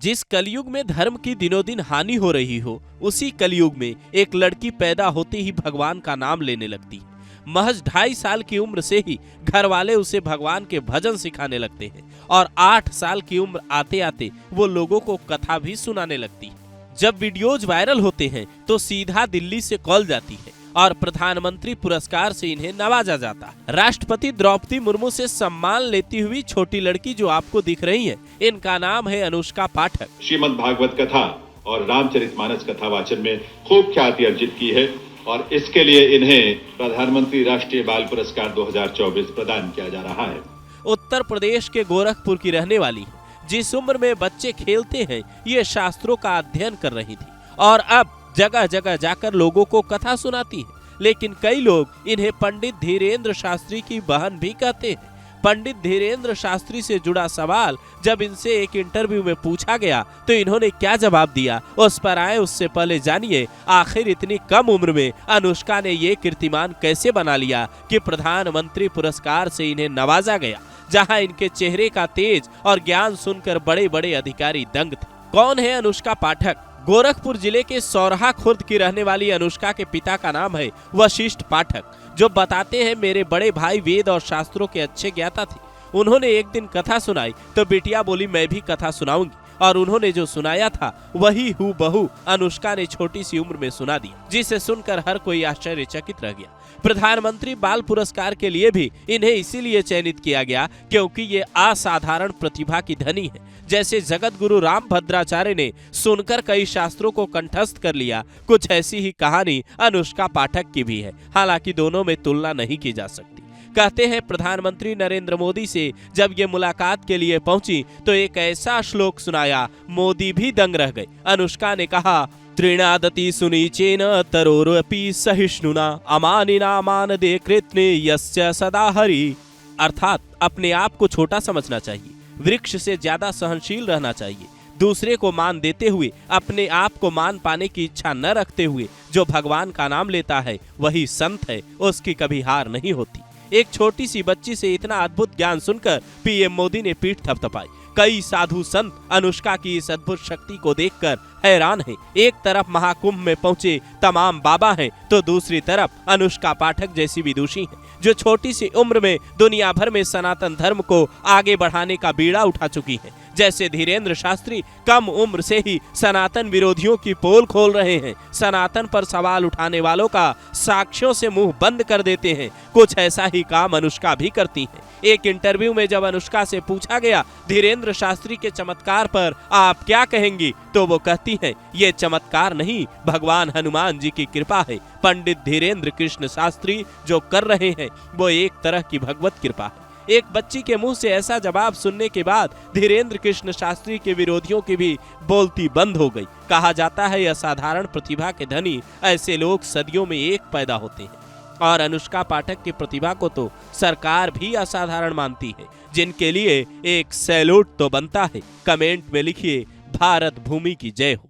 जिस कलयुग में धर्म की दिनों दिन हानि हो रही हो, उसी कलयुग में एक लड़की पैदा होते ही भगवान का नाम लेने लगती है। महज 2.5 साल की उम्र से ही घर वाले उसे भगवान के भजन सिखाने लगते हैं और 8 साल की उम्र आते आते वो लोगों को कथा भी सुनाने लगती है। जब वीडियोज वायरल होते हैं तो सीधा दिल्ली से कॉल जाती है और प्रधानमंत्री पुरस्कार से इन्हें नवाजा जाता है। राष्ट्रपति द्रौपदी मुर्मू से सम्मान लेती हुई छोटी लड़की जो आपको दिख रही है, इनका नाम है अनुष्का पाठक। श्रीमद् भागवत कथा और रामचरितमानस कथा वाचन में खूब ख्याति अर्जित की है और इसके लिए इन्हें प्रधानमंत्री राष्ट्रीय बाल पुरस्कार 2024 प्रदान किया जा रहा है। उत्तर प्रदेश के गोरखपुर की रहने वाली है। जिस उम्र में बच्चे खेलते हैं, ये शास्त्रों का अध्ययन कर रही थी और अब जगह जगह जाकर लोगों को कथा सुनाती है। लेकिन कई लोग इन्हें पंडित धीरेन्द्र शास्त्री की बहन भी कहते हैं। पंडित धीरेन्द्र शास्त्री से जुड़ा सवाल जब इनसे एक इंटरव्यू में पूछा गया तो इन्होंने क्या जवाब दिया, उस पर आए उससे पहले जानिए आखिर इतनी कम उम्र में अनुष्का ने ये कीर्तिमान कैसे बना लिया कि प्रधानमंत्री पुरस्कार से इन्हें नवाजा गया, जहां इनके चेहरे का तेज और ज्ञान सुनकर बड़े बड़े अधिकारी दंग थे। कौन है अनुष्का पाठक? गोरखपुर जिले के सौरहा खुर्द की रहने वाली अनुष्का के पिता का नाम है वशिष्ठ पाठक, जो बताते हैं मेरे बड़े भाई वेद और शास्त्रों के अच्छे ज्ञाता थे। उन्होंने एक दिन कथा सुनाई तो बिटिया बोली मैं भी कथा सुनाऊंगी, और उन्होंने जो सुनाया था वही हूबहू अनुष्का ने छोटी सी उम्र में सुना दिया, जिसे सुनकर हर कोई आश्चर्यचकित रह गया। प्रधानमंत्री बाल पुरस्कार के लिए भी इन्हें इसीलिए चयनित किया गया क्योंकि ये असाधारण प्रतिभा की धनी है। जैसे जगत गुरु राम भद्राचार्य ने सुनकर कई शास्त्रों को कंठस्थ कर लिया, कुछ ऐसी ही कहानी अनुष्का पाठक की भी है। हालांकि दोनों में तुलना नहीं की जा सकती। कहते हैं प्रधानमंत्री नरेंद्र मोदी से जब ये मुलाकात के लिए पहुंची तो एक ऐसा श्लोक सुनाया, मोदी भी दंग रह गए। अनुष्का ने कहा, तृणादति सुनीचेन तरोरपि सहिष्णुना अमानिना मानदे कृत्ने यस्य सदा हरि। अर्थात अपने आप को छोटा समझना चाहिए, वृक्ष से ज्यादा सहनशील रहना चाहिए, दूसरे को मान देते हुए अपने आप को मान पाने की इच्छा न रखते हुए जो भगवान का नाम लेता है वही संत है, उसकी कभी हार नहीं होती। एक छोटी सी बच्ची से इतना अद्भुत ज्ञान सुनकर पीएम मोदी ने पीठ थपथपाई। कई साधु संत अनुष्का की इस अद्भुत शक्ति को देखकर हैरान हैं। एक तरफ महाकुंभ में पहुंचे तमाम बाबा हैं तो दूसरी तरफ अनुष्का पाठक जैसी विदुषी हैं, जो छोटी सी उम्र में दुनिया भर में सनातन धर्म को आगे बढ़ाने का बीड़ा उठा चुकी हैं। जैसे धीरेन्द्र शास्त्री कम उम्र से ही सनातन विरोधियों की पोल खोल रहे हैं, सनातन पर सवाल उठाने वालों का साक्ष्यों से मुंह बंद कर देते हैं, कुछ ऐसा ही काम अनुष्का भी करती हैं। एक इंटरव्यू में जब अनुष्का से पूछा गया धीरेन्द्र शास्त्री के चमत्कार पर आप क्या कहेंगी, तो वो कहती हैं, ये चमत्कार नहीं, भगवान हनुमान जी की कृपा है। पंडित धीरेन्द्र कृष्ण शास्त्री जो कर रहे हैं वो एक तरह की भगवत कृपा है। एक बच्ची के मुंह से ऐसा जवाब सुनने के बाद धीरेन्द्र कृष्ण शास्त्री के विरोधियों की भी बोलती बंद हो गई। कहा जाता है असाधारण प्रतिभा के धनी ऐसे लोग सदियों में एक पैदा होते हैं, और अनुष्का पाठक की प्रतिभा को तो सरकार भी असाधारण मानती है, जिनके लिए एक सैल्यूट तो बनता है। कमेंट में लिखिए, भारत भूमि की जय हो।